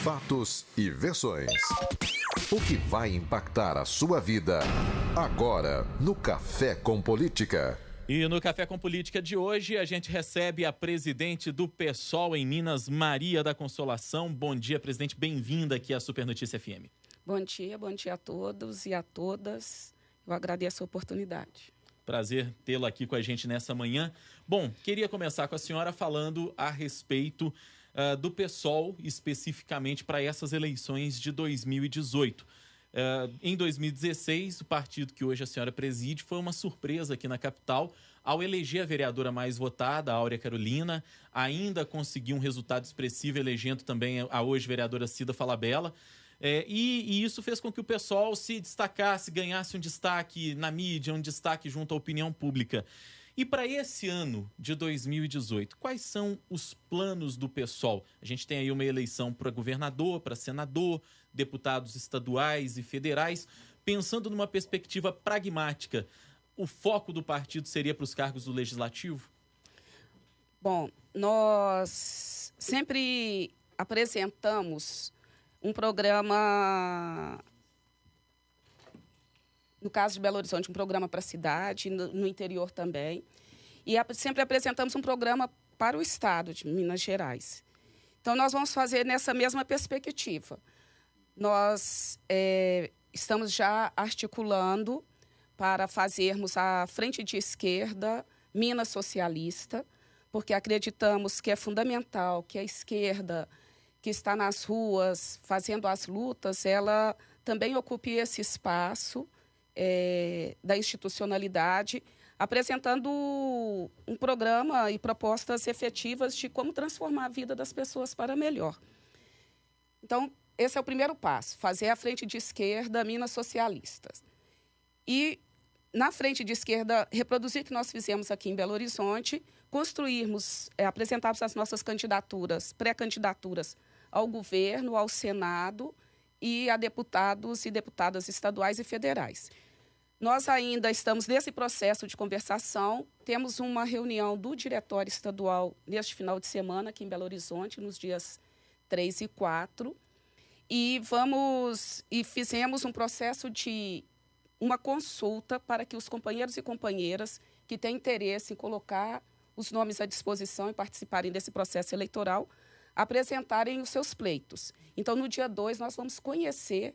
Fatos e versões. O que vai impactar a sua vida agora no Café com Política. E no Café com Política de hoje a gente recebe a presidente do PSOL em Minas, Maria da Consolação. Bom dia, presidente. Bem-vinda aqui à Super Notícia FM. Bom dia a todos e a todas. Eu agradeço a oportunidade. Prazer tê-la aqui com a gente nessa manhã. Bom, queria começar com a senhora falando a respeito do PSOL, especificamente para essas eleições de 2018. Em 2016, o partido que hoje a senhora preside foi uma surpresa aqui na capital ao eleger a vereadora mais votada, a Áurea Carolina, ainda conseguiu um resultado expressivo elegendo também a hoje vereadora Cida Falabella. E isso fez com que o PSOL se destacasse, ganhasse um destaque na mídia, um destaque junto à opinião pública. E para esse ano de 2018, quais são os planos do PSOL? A gente tem aí uma eleição para governador, para senador, deputados estaduais e federais. Pensando numa perspectiva pragmática, o foco do partido seria para os cargos do Legislativo? Bom, nós sempre apresentamos um programa, no caso de Belo Horizonte, um programa para a cidade, no interior também. E sempre apresentamos um programa para o estado de Minas Gerais. Então, nós vamos fazer nessa mesma perspectiva. Nós estamos já articulando para fazermos a frente de esquerda Minas Socialista, porque acreditamos que é fundamental que a esquerda que está nas ruas fazendo as lutas, ela também ocupe esse espaço da institucionalidade, apresentando um programa e propostas efetivas de como transformar a vida das pessoas para melhor. Então, esse é o primeiro passo, fazer a frente de esquerda Minas Socialistas. E, na frente de esquerda, reproduzir o que nós fizemos aqui em Belo Horizonte, construirmos, apresentarmos as nossas candidaturas, pré-candidaturas ao governo, ao Senado e a deputados e deputadas estaduais e federais. Nós ainda estamos nesse processo de conversação, temos uma reunião do Diretório Estadual neste final de semana aqui em Belo Horizonte, nos dias 3 e 4, e fizemos um processo de uma consulta para que os companheiros e companheiras que têm interesse em colocar os nomes à disposição e participarem desse processo eleitoral, apresentarem os seus pleitos. Então, no dia 2, nós vamos conhecer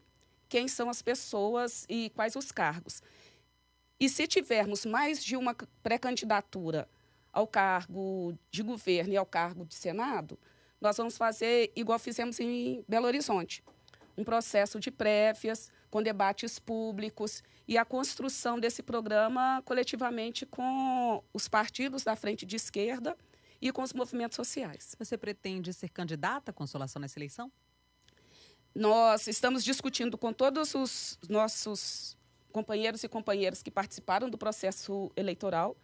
quem são as pessoas e quais os cargos. E se tivermos mais de uma pré-candidatura ao cargo de governo e ao cargo de Senado, nós vamos fazer igual fizemos em Belo Horizonte, um processo de prévias, com debates públicos e a construção desse programa coletivamente com os partidos da frente de esquerda e com os movimentos sociais. Você pretende ser candidata à Consolação nessa eleição? Nós estamos discutindo com todos os nossos companheiros e companheiras que participaram do processo eleitoral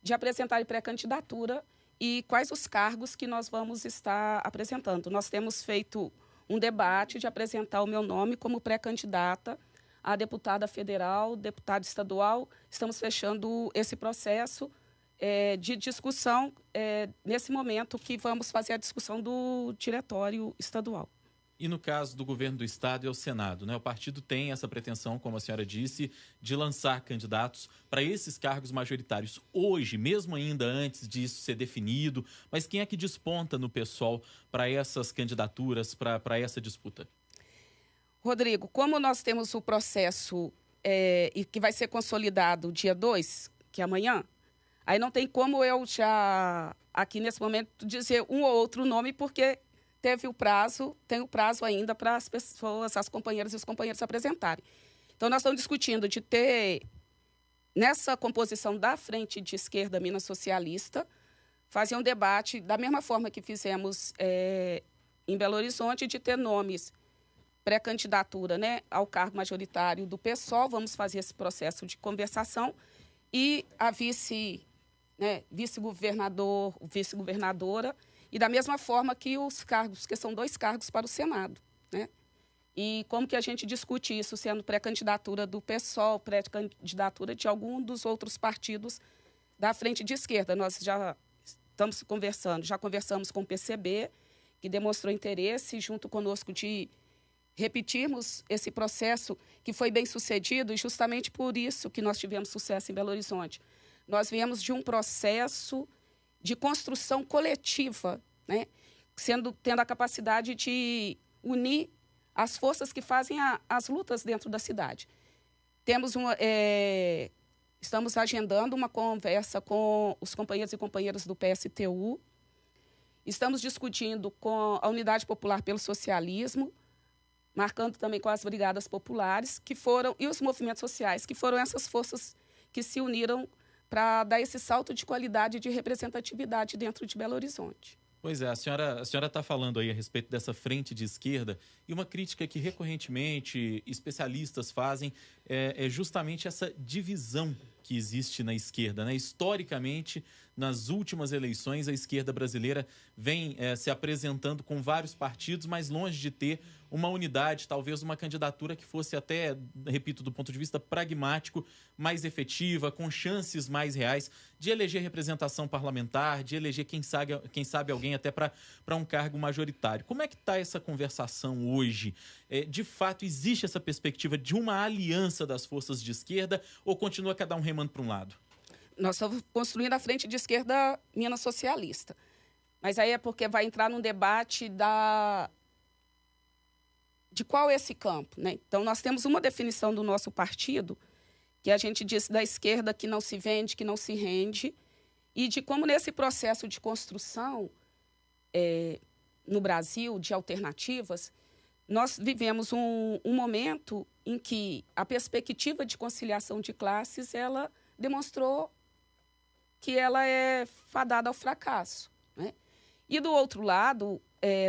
de apresentar pré-candidatura e quais os cargos que nós vamos estar apresentando. Nós temos feito um debate de apresentar o meu nome como pré-candidata a deputada federal, deputado estadual. Estamos fechando esse processo de discussão nesse momento que vamos fazer a discussão do Diretório Estadual. E no caso do governo do estado e ao Senado, né? O partido tem essa pretensão, como a senhora disse, de lançar candidatos para esses cargos majoritários. Hoje, mesmo ainda antes disso ser definido, mas quem é que desponta no PSOL para essas candidaturas, para essa disputa? Rodrigo, como nós temos o processo e que vai ser consolidado dia 2, que é amanhã, aí não tem como eu já, aqui nesse momento, dizer um ou outro nome, porque tem o prazo ainda para as pessoas, as companheiras e os companheiros apresentarem. Então, nós estamos discutindo de ter, nessa composição da frente de esquerda Minas Socialista, fazer um debate, da mesma forma que fizemos em Belo Horizonte, de ter nomes pré-candidatura, né, ao cargo majoritário do PSOL. Vamos fazer esse processo de conversação e a vice-governador, vice-governadora, e da mesma forma que os cargos, que são 2 cargos para o Senado, né? E como que a gente discute isso, sendo pré-candidatura do PSOL, pré-candidatura de algum dos outros partidos da frente de esquerda. Nós já estamos conversando, já conversamos com o PCB, que demonstrou interesse junto conosco de repetirmos esse processo que foi bem sucedido, e justamente por isso que nós tivemos sucesso em Belo Horizonte. Nós viemos de um processo de construção coletiva, né? Tendo a capacidade de unir as forças que fazem as lutas dentro da cidade. Estamos agendando uma conversa com os companheiros e companheiras do PSTU. Estamos discutindo com a Unidade Popular pelo Socialismo, marcando também com as brigadas populares, e os movimentos sociais, que foram essas forças que se uniram para dar esse salto de qualidade e de representatividade dentro de Belo Horizonte. Pois é, a senhora está falando aí a respeito dessa frente de esquerda, e uma crítica que recorrentemente especialistas fazem é justamente essa divisão que existe na esquerda, né? Historicamente, nas últimas eleições, a esquerda brasileira vem se apresentando com vários partidos, mas longe de ter uma unidade, talvez uma candidatura que fosse até, repito, do ponto de vista pragmático, mais efetiva, com chances mais reais de eleger representação parlamentar, de eleger, quem sabe alguém até para um cargo majoritário. Como é que está essa conversação hoje? De fato, existe essa perspectiva de uma aliança das forças de esquerda ou continua cada um remando para um lado? Nós estamos construindo a frente de esquerda Minas Socialista. Mas aí é porque vai entrar num debate de qual é esse campo, né? Então, nós temos uma definição do nosso partido, que a gente disse da esquerda que não se vende, que não se rende, e de como nesse processo de construção no Brasil, de alternativas, nós vivemos um momento em que a perspectiva de conciliação de classes, ela demonstrou que ela é fadada ao fracasso, né? E, do outro lado,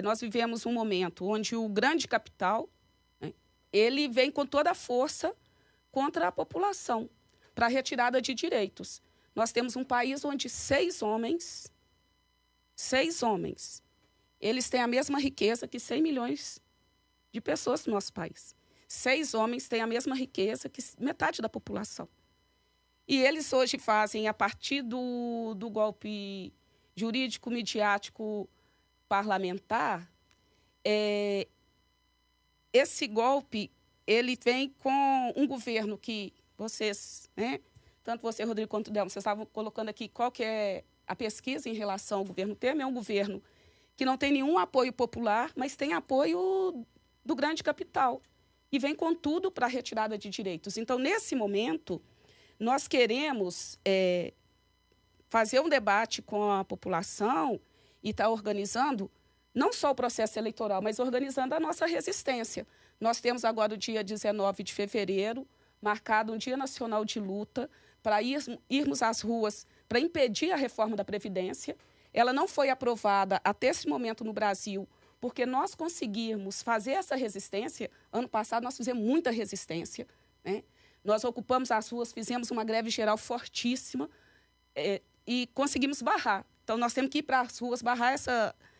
nós vivemos um momento onde o grande capital, né, ele vem com toda a força contra a população, para a retirada de direitos. Nós temos um país onde 6 homens, eles têm a mesma riqueza que 100 milhões de pessoas no nosso país. 6 homens têm a mesma riqueza que metade da população. E eles hoje fazem, a partir do golpe jurídico, midiático, parlamentar, esse golpe, ele vem com um governo que vocês, né, tanto você, Rodrigo, quanto o Delmo, vocês estavam colocando aqui qual que é a pesquisa em relação ao governo Temer. É um governo que não tem nenhum apoio popular, mas tem apoio do grande capital. E vem com tudo para a retirada de direitos. Então, nesse momento, nós queremos fazer um debate com a população e estar organizando não só o processo eleitoral, mas organizando a nossa resistência. Nós temos agora o dia 19 de fevereiro, marcado um Dia Nacional de Luta, para irmos às ruas para impedir a reforma da Previdência. Ela não foi aprovada até esse momento no Brasil, porque nós conseguimos fazer essa resistência. Ano passado nós fizemos muita resistência, né? Nós ocupamos as ruas, fizemos uma greve geral fortíssima e conseguimos barrar. Então, nós temos que ir para as ruas, barrar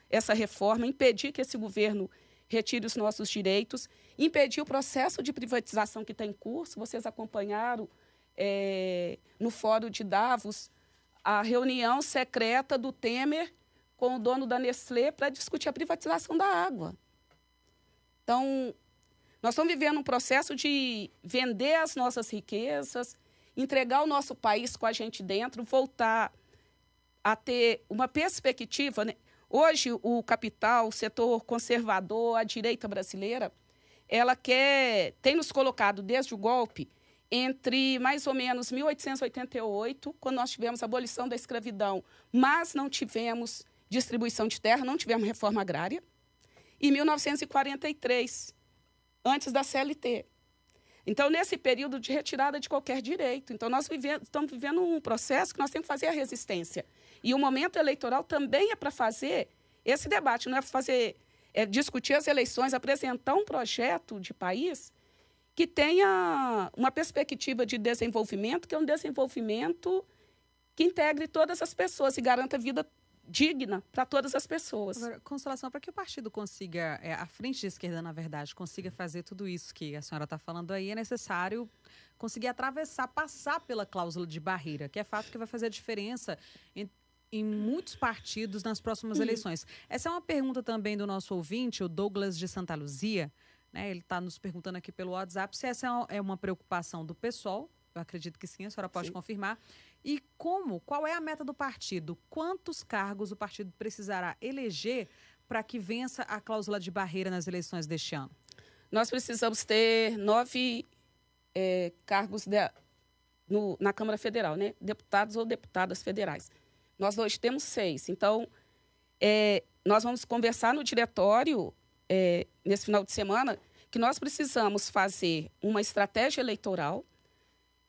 essa reforma, impedir que esse governo retire os nossos direitos, impedir o processo de privatização que está em curso. Vocês acompanharam no Fórum de Davos a reunião secreta do Temer com o dono da Nestlé para discutir a privatização da água. Então, nós estamos vivendo um processo de vender as nossas riquezas, entregar o nosso país com a gente dentro, voltar a ter uma perspectiva, né? Hoje, o capital, o setor conservador, a direita brasileira, ela tem nos colocado, desde o golpe, entre mais ou menos 1888, quando nós tivemos a abolição da escravidão, mas não tivemos distribuição de terra, não tivemos reforma agrária, e 1943, antes da CLT. Então, nesse período de retirada de qualquer direito. Então, nós estamos vivendo um processo que nós temos que fazer a resistência. E o momento eleitoral também é para fazer esse debate, não é para discutir as eleições, apresentar um projeto de país que tenha uma perspectiva de desenvolvimento, que é um desenvolvimento que integre todas as pessoas e garanta vida digna para todas as pessoas. Agora, Consolação, para que o partido consiga, a frente de esquerda, na verdade, consiga fazer tudo isso que a senhora está falando aí, é necessário conseguir atravessar, passar pela cláusula de barreira, que é fato que vai fazer a diferença em muitos partidos nas próximas eleições. Essa é uma pergunta também do nosso ouvinte, o Douglas de Santa Luzia, né? Ele está nos perguntando aqui pelo WhatsApp se essa é uma preocupação do PSOL. Eu acredito que sim, a senhora pode confirmar. E qual é a meta do partido? Quantos cargos o partido precisará eleger para que vença a cláusula de barreira nas eleições deste ano? Nós precisamos ter 9 cargos na Câmara Federal, né? Deputados ou deputadas federais. Nós hoje temos 6. Então, nós vamos conversar no diretório, nesse final de semana, que nós precisamos fazer uma estratégia eleitoral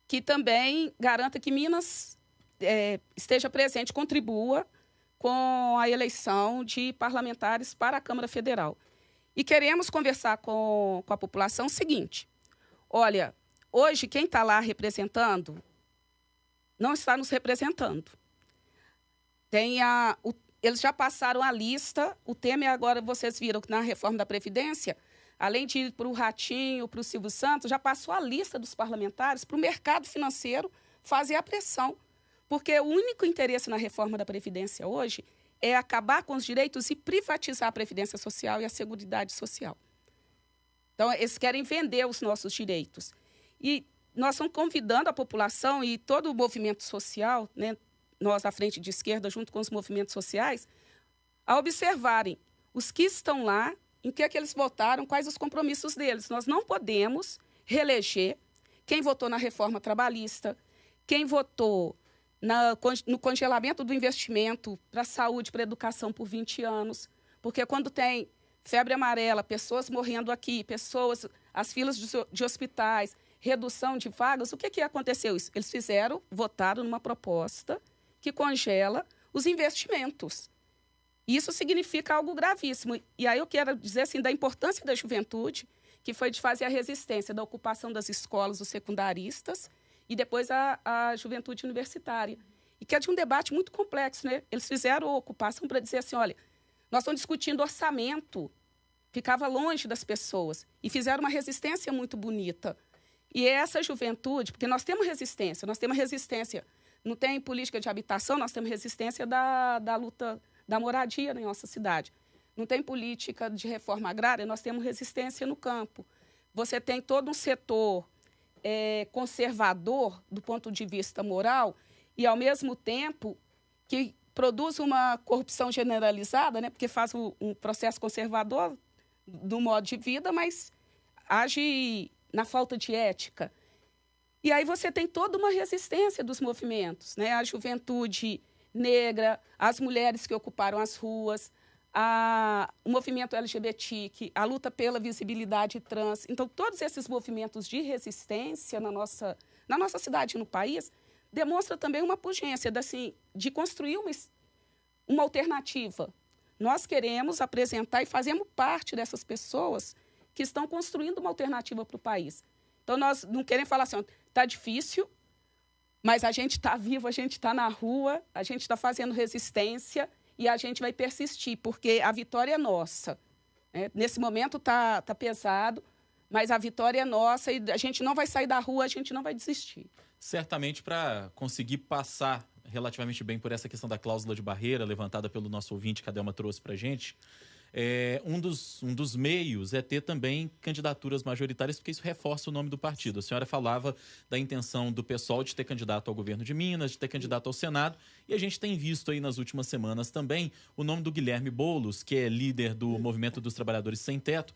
que também garanta que Minas esteja presente, contribua com a eleição de parlamentares para a Câmara Federal. E queremos conversar com a população o seguinte: olha, hoje quem está lá representando não está nos representando. Eles já passaram a lista, o Temer agora, vocês viram que na reforma da Previdência, além de ir para o Ratinho, para o Silvio Santos, já passou a lista dos parlamentares para o mercado financeiro fazer a pressão. Porque o único interesse na reforma da Previdência hoje é acabar com os direitos e privatizar a Previdência Social e a Seguridade Social. Então, eles querem vender os nossos direitos. E nós estamos convidando a população e todo o movimento social, né, nós, à frente de esquerda, junto com os movimentos sociais, a observarem os que estão lá, em que é que eles votaram, quais os compromissos deles. Nós não podemos reeleger quem votou na reforma trabalhista, quem votou no congelamento do investimento para a saúde, para a educação por 20 anos. Porque quando tem febre amarela, pessoas morrendo aqui, as filas de hospitais, redução de vagas, o que aconteceu? Eles votaram numa proposta que congela os investimentos. Isso significa algo gravíssimo. E aí eu quero dizer assim, da importância da juventude, que foi de fazer a resistência da ocupação das escolas, dos secundaristas, e depois a juventude universitária. E que é de um debate muito complexo, né? Eles fizeram a ocupação para dizer assim, olha, nós estamos discutindo orçamento, ficava longe das pessoas, e fizeram uma resistência muito bonita. E essa juventude, porque nós temos resistência, não tem política de habitação, nós temos resistência da luta da moradia na nossa cidade. Não tem política de reforma agrária, nós temos resistência no campo. Você tem todo um setor conservador do ponto de vista moral e, ao mesmo tempo, que produz uma corrupção generalizada, né, porque faz um processo conservador do modo de vida, mas age na falta de ética. E aí você tem toda uma resistência dos movimentos, né? A juventude negra, as mulheres que ocuparam as ruas, o movimento LGBT, a luta pela visibilidade trans. Então, todos esses movimentos de resistência na nossa cidade e no país demonstram também uma pujança de construir uma alternativa. Nós queremos apresentar e fazemos parte dessas pessoas que estão construindo uma alternativa para o país. Então, nós não queremos falar assim, está difícil, mas a gente está vivo, a gente está na rua, a gente está fazendo resistência e a gente vai persistir, porque a vitória é nossa. Né? Nesse momento está pesado, mas a vitória é nossa e a gente não vai sair da rua, a gente não vai desistir. Certamente, para conseguir passar relativamente bem por essa questão da cláusula de barreira levantada pelo nosso ouvinte, que a Delma trouxe para a gente, um dos meios é ter também candidaturas majoritárias, porque isso reforça o nome do partido. A senhora falava da intenção do PSOL de ter candidato ao governo de Minas, de ter candidato ao Senado, e a gente tem visto aí nas últimas semanas também o nome do Guilherme Boulos, que é líder do Movimento dos Trabalhadores Sem Teto,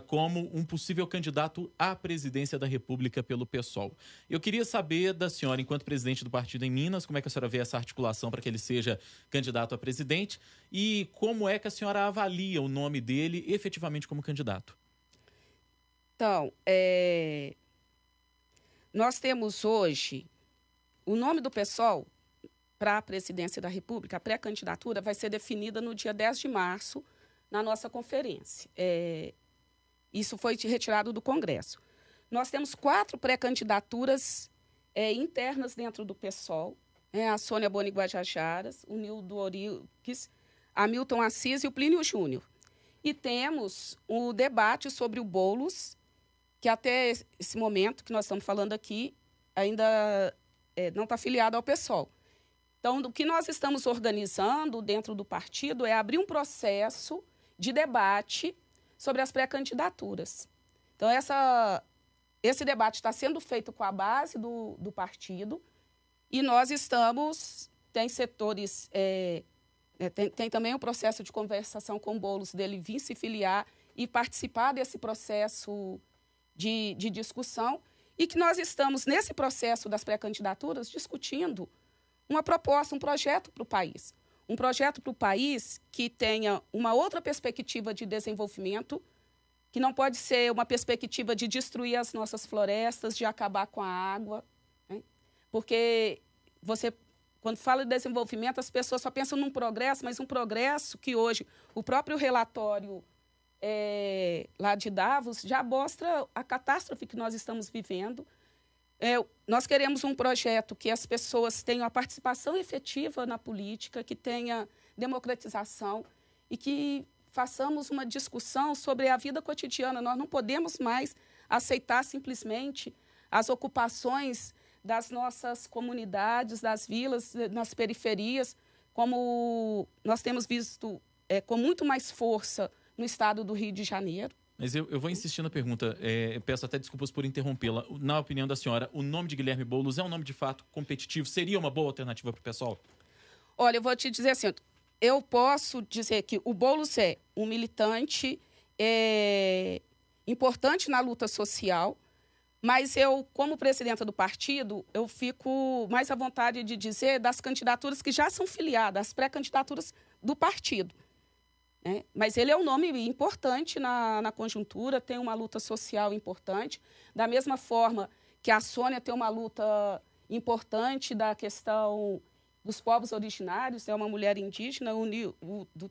como um possível candidato à presidência da República pelo PSOL. Eu queria saber da senhora, enquanto presidente do partido em Minas, como é que a senhora vê essa articulação para que ele seja candidato a presidente e como é que a senhora avalia o nome dele efetivamente como candidato? Então, nós temos hoje o nome do PSOL para a presidência da República, a pré-candidatura vai ser definida no dia 10 de março na nossa conferência. Isso foi retirado do Congresso. Nós temos 4 pré-candidaturas internas dentro do PSOL, a Sônia Boni Guajajaras, o Nildo Oriques, Hamilton Assis e o Plínio Júnior. E temos o debate sobre o Boulos, que até esse momento que nós estamos falando aqui ainda não está afiliado ao PSOL. Então, o que nós estamos organizando dentro do partido é abrir um processo de debate sobre as pré-candidaturas. Então, esse debate está sendo feito com a base do partido e nós tem setores, tem também o processo de conversação com o Boulos, dele vir se filiar e participar desse processo de discussão, e que nós estamos, nesse processo das pré-candidaturas, discutindo uma proposta, um projeto para o país. Um projeto para o país que tenha uma outra perspectiva de desenvolvimento, que não pode ser uma perspectiva de destruir as nossas florestas, de acabar com a água, né? Porque quando fala de desenvolvimento, as pessoas só pensam num progresso, mas um progresso que hoje o próprio relatório lá de Davos já mostra a catástrofe que nós estamos vivendo. Nós queremos um projeto que as pessoas tenham a participação efetiva na política, que tenha democratização e que façamos uma discussão sobre a vida cotidiana. Nós não podemos mais aceitar simplesmente as ocupações das nossas comunidades, das vilas, nas periferias, como nós temos visto com muito mais força no estado do Rio de Janeiro. Mas eu vou insistir na pergunta, peço até desculpas por interrompê-la. Na opinião da senhora, o nome de Guilherme Boulos é um nome de fato competitivo? Seria uma boa alternativa para o pessoal? Olha, eu vou te dizer assim, eu posso dizer que o Boulos é um militante importante na luta social, mas eu, como presidenta do partido, eu fico mais à vontade de dizer das candidaturas que já são filiadas, as pré-candidaturas do partido. Mas ele é um nome importante na conjuntura, tem uma luta social importante, da mesma forma que a Sônia tem uma luta importante da questão dos povos originários, é uma mulher indígena,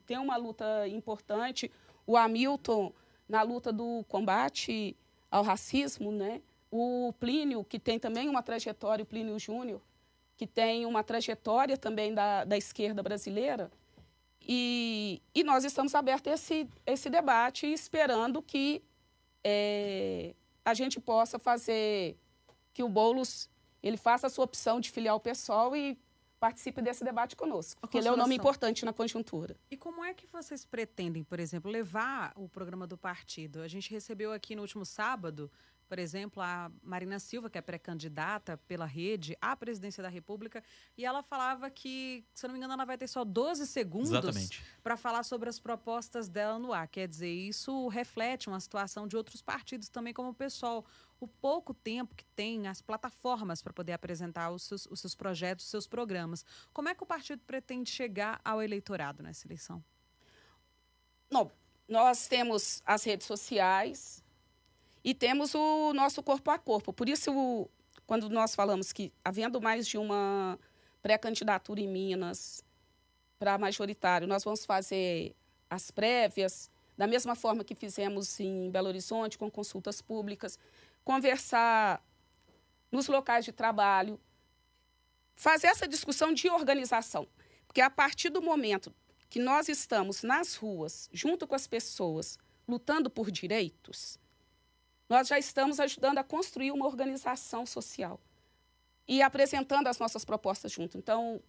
tem uma luta importante, o Hamilton na luta do combate ao racismo, né? O Plínio, que tem também uma trajetória, o Plínio Júnior, que tem uma trajetória também da esquerda brasileira. E nós estamos abertos a esse debate, esperando que a gente possa fazer, que o Boulos ele faça a sua opção de filiar o PSOL e participe desse debate conosco, porque ele é um nome importante na conjuntura. E como é que vocês pretendem, por exemplo, levar o programa do partido? A gente recebeu aqui no último sábado, por exemplo, a Marina Silva, que é pré-candidata pela Rede à presidência da República, e ela falava que, se eu não me engano, ela vai ter só 12 segundos para falar sobre as propostas dela no ar. Quer dizer, isso reflete uma situação de outros partidos também, como o PSOL. O pouco tempo que tem, as plataformas para poder apresentar os seus projetos, os seus programas. Como é que o partido pretende chegar ao eleitorado nessa eleição? Não, nós temos as redes sociais e temos o nosso corpo a corpo. Por isso, quando nós falamos que, havendo mais de uma pré-candidatura em Minas para majoritário, nós vamos fazer as prévias, da mesma forma que fizemos em Belo Horizonte, com consultas públicas, conversar nos locais de trabalho, fazer essa discussão de organização. Porque a partir do momento que nós estamos nas ruas, junto com as pessoas, lutando por direitos, nós já estamos ajudando a construir uma organização social e apresentando as nossas propostas junto. Então,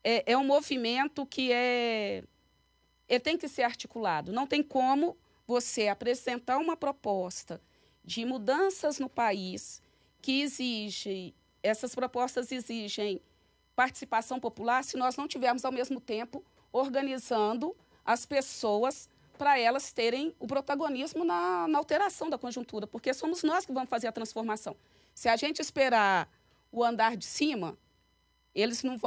é um movimento que ele tem que ser articulado. Não tem como você apresentar uma proposta de mudanças no país que essas propostas exigem participação popular se nós não tivermos, ao mesmo tempo, organizando as pessoas para elas terem o protagonismo na alteração da conjuntura, porque somos nós que vamos fazer a transformação. Se a gente esperar o andar de cima, eles não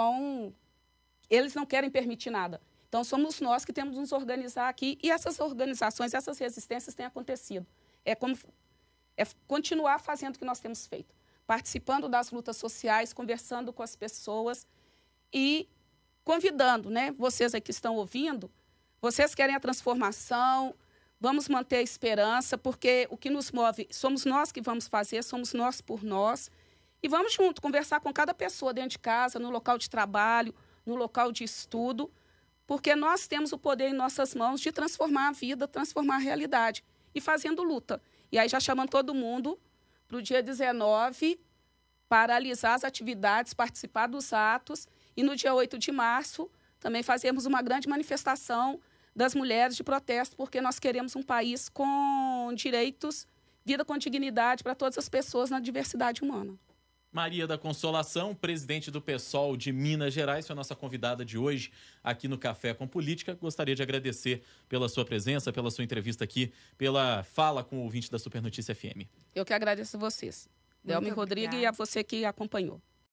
querem permitir nada. Então, somos nós que temos que nos organizar aqui, e essas organizações, essas resistências têm acontecido. É continuar fazendo o que nós temos feito, participando das lutas sociais, conversando com as pessoas e convidando, né? Vocês aí que estão ouvindo, vocês querem a transformação, vamos manter a esperança, porque o que nos move somos nós que vamos fazer, somos nós por nós. E vamos junto, conversar com cada pessoa dentro de casa, no local de trabalho, no local de estudo, porque nós temos o poder em nossas mãos de transformar a vida, transformar a realidade, e fazendo luta. E aí já chamando todo mundo para o dia 19, paralisar as atividades, participar dos atos E no dia 8 de março, também fazemos uma grande manifestação das mulheres de protesto, porque nós queremos um país com direitos, vida com dignidade para todas as pessoas na diversidade humana. Maria da Consolação, presidente do PSOL de Minas Gerais, foi a nossa convidada de hoje aqui no Café com Política. Gostaria de agradecer pela sua presença, pela sua entrevista aqui, pela fala com o ouvinte da Super Notícia FM. Eu que agradeço a vocês. Delmi Rodrigues e a você que acompanhou.